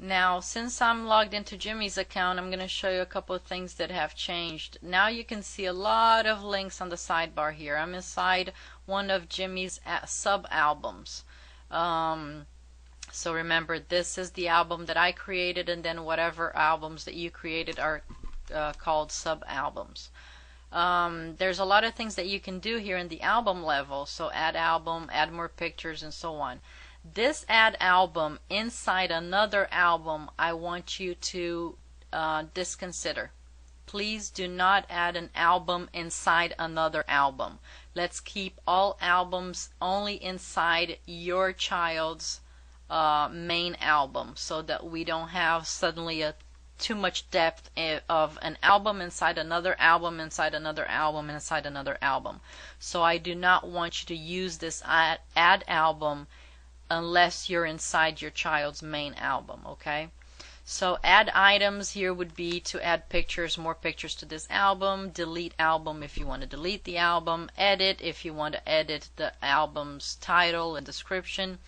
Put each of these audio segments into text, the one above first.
Now, since I'm logged into Jimmy's account, I'm going to show you a couple of things that have changed. Now you can see a lot of links on the sidebar here. I'm inside one of Jimmy's sub-albums. So remember, this is the album that I created, and then whatever albums that you created are called sub-albums. There's a lot of things that you can do here in the album level. So add album, add more pictures, and so on. This add album inside another album, I want you to disconsider. Please do not add an album inside another album. Let's keep all albums only inside your child's main album, so that we don't have suddenly too much depth of an album inside another album inside another album inside another album. So I do not want you to use this add album unless you're inside your child's main album, okay? So add items here would be to add pictures, more pictures to this album, delete album if you want to delete the album, edit if you want to edit the album's title and description.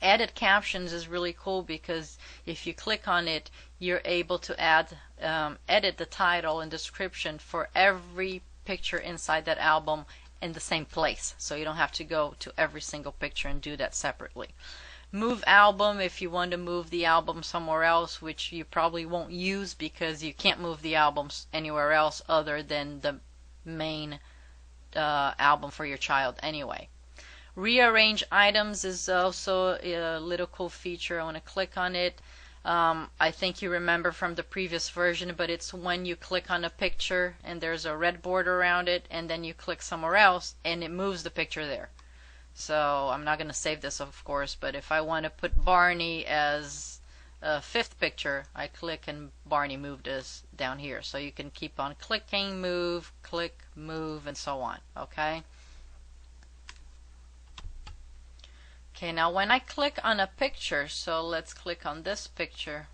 Edit captions is really cool because if you click on it, you're able to edit the title and description for every picture inside that album in the same place, so you don't have to go to every single picture and do that separately. Move album if you want to move the album somewhere else, which you probably won't use because you can't move the albums anywhere else other than the main album for your child anyway. Rearrange items is also a little cool feature. I want to click on it. I think you remember from the previous version, but it's when you click on a picture and there's a red border around it, and then you click somewhere else and it moves the picture there. So I'm not going to save this, of course, but if I want to put Barney as a fifth picture, I click and Barney moved us down here. So you can keep on clicking, move, click, move, and so on. Okay? Okay, now when I click on a picture, so let's click on this picture.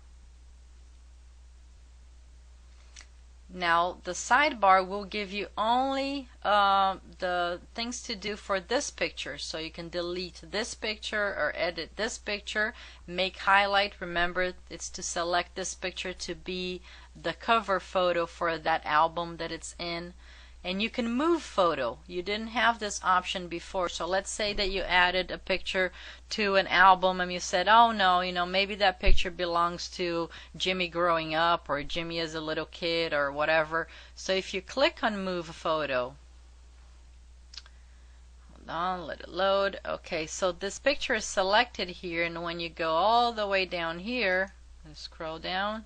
Now the sidebar will give you only the things to do for this picture. So you can delete this picture or edit this picture, make highlight. Remember, it's to select this picture to be the cover photo for that album that it's in. And you can move photo. You didn't have this option before. So let's say that you added a picture to an album and you said, oh no, maybe that picture belongs to Jimmy growing up or Jimmy as a little kid or whatever. So if you click on move photo, hold on, let it load. Okay, so this picture is selected here, and when you go all the way down here and scroll down,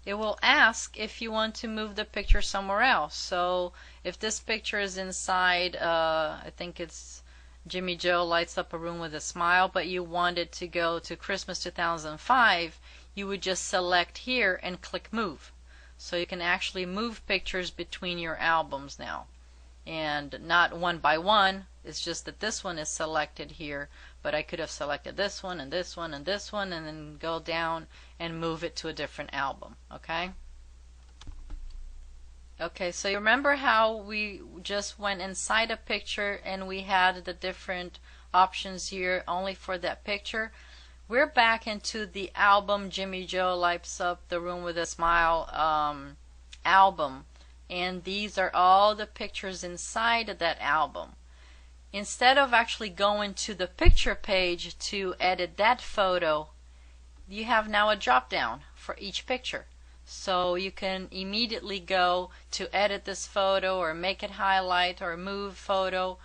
it will ask if you want to move the picture somewhere else. So if this picture is inside, I think it's Jimmy Joe lights up a room with a smile, but you want it to go to Christmas 2005, you would just select here and click move. So you can actually move pictures between your albums now. And not one by one, it's just that this one is selected here, but I could have selected this one and this one and this one and then go down and move it to a different album. Okay? Okay, so you remember how we just went inside a picture and we had the different options here only for that picture? We're back into the album Jimmy Joe Lights Up the Room with a Smile album, and these are all the pictures inside of that album. Instead of actually going to the picture page to edit that photo, you have now a drop down for each picture. So you can immediately go to edit this photo or make it highlight or move photo,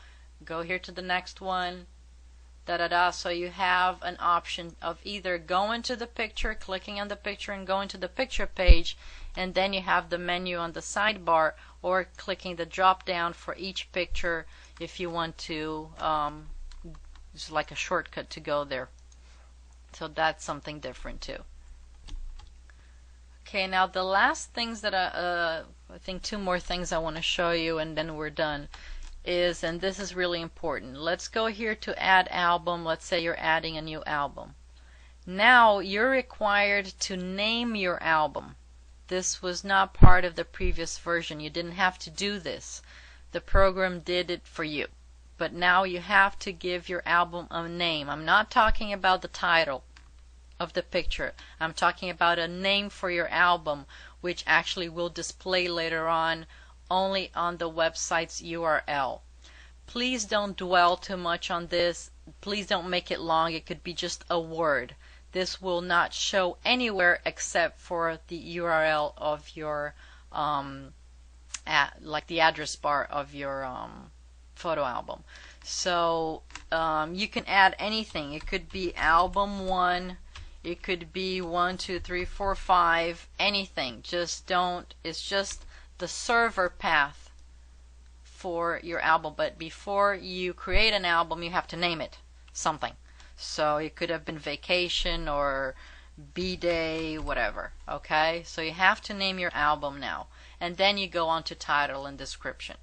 go here to the next one, so you have an option of either going to the picture, clicking on the picture and going to the picture page, and then you have the menu on the sidebar, or clicking the drop down for each picture if you want to, it's like a shortcut to go there. So that's something different too. Okay, now the last things that I think two more things I want to show you and then we're done is, and this is really important, let's go here to add album. Let's say you're adding a new album. Now you're required to name your album. This was not part of the previous version. You didn't have to do this. The program did it for you. But now you have to give your album a name. I'm not talking about the title of the picture. I'm talking about a name for your album, which actually will display later on only on the website's URL. Please don't dwell too much on this. Please don't make it long. It could be just a word. This will not show anywhere except for the URL of your like the address bar of your photo album. So you can add anything. It could be album 1, it could be 1, 2, 3, 4, 5, anything. Just don't, it's just the server path for your album. But before you create an album, you have to name it something. So it could have been vacation or B-Day, whatever. Okay, so you have to name your album now, and then you go on to title and description.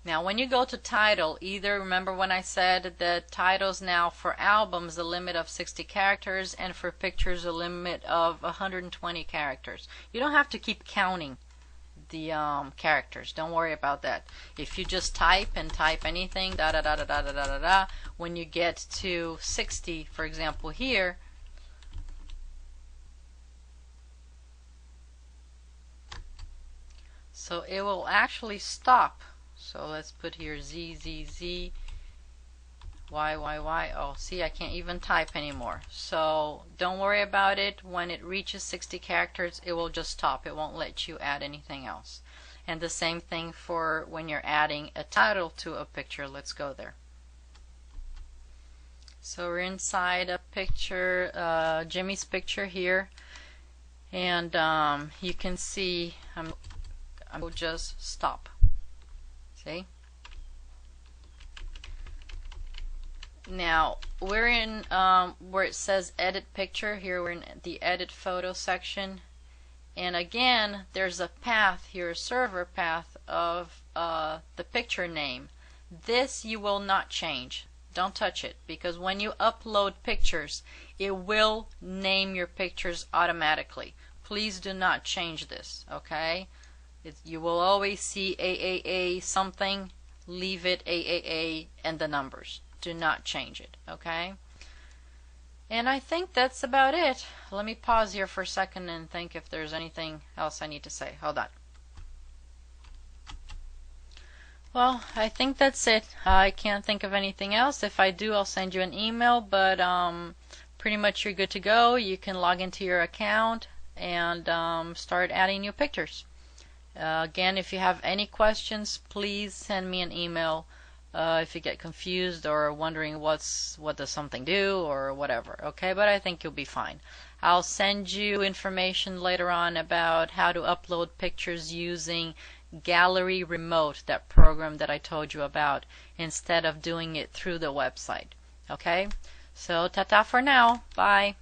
Now when you go to title, either remember when I said that titles now for albums a limit of 60 characters and for pictures a limit of 120 characters. You don't have to keep counting the characters. Don't worry about that. If you just type and type anything, da da da da da da da da da, when you get to 60, for example here, so it will actually stop. So let's put here Z, Z, Z, Y, Y, Y. Oh, see, I can't even type anymore. So don't worry about it. When it reaches 60 characters, it will just stop. It won't let you add anything else. And the same thing for when you're adding a title to a picture. Let's go there. So we're inside a picture, Jimmy's picture here. And you can see I will just stop. See? Now we're in where it says edit picture. Here we're in the edit photo section, and again there's a path here, a server path of the picture name. This you will not change. Don't touch it, because when you upload pictures it will name your pictures automatically. Please do not change this, okay? You will always see AAA something, leave it AAA and the numbers. Do not change it, okay? And I think that's about it. Let me pause here for a second and think if there's anything else I need to say. Hold on. Well, I think that's it. I can't think of anything else. If I do, I'll send you an email, but pretty much you're good to go. You can log into your account and start adding new pictures. Again, if you have any questions, please send me an email if you get confused or wondering what does something do or whatever. Okay, but I think you'll be fine. I'll send you information later on about how to upload pictures using Gallery Remote, that program that I told you about, instead of doing it through the website. Okay, so ta-ta for now. Bye.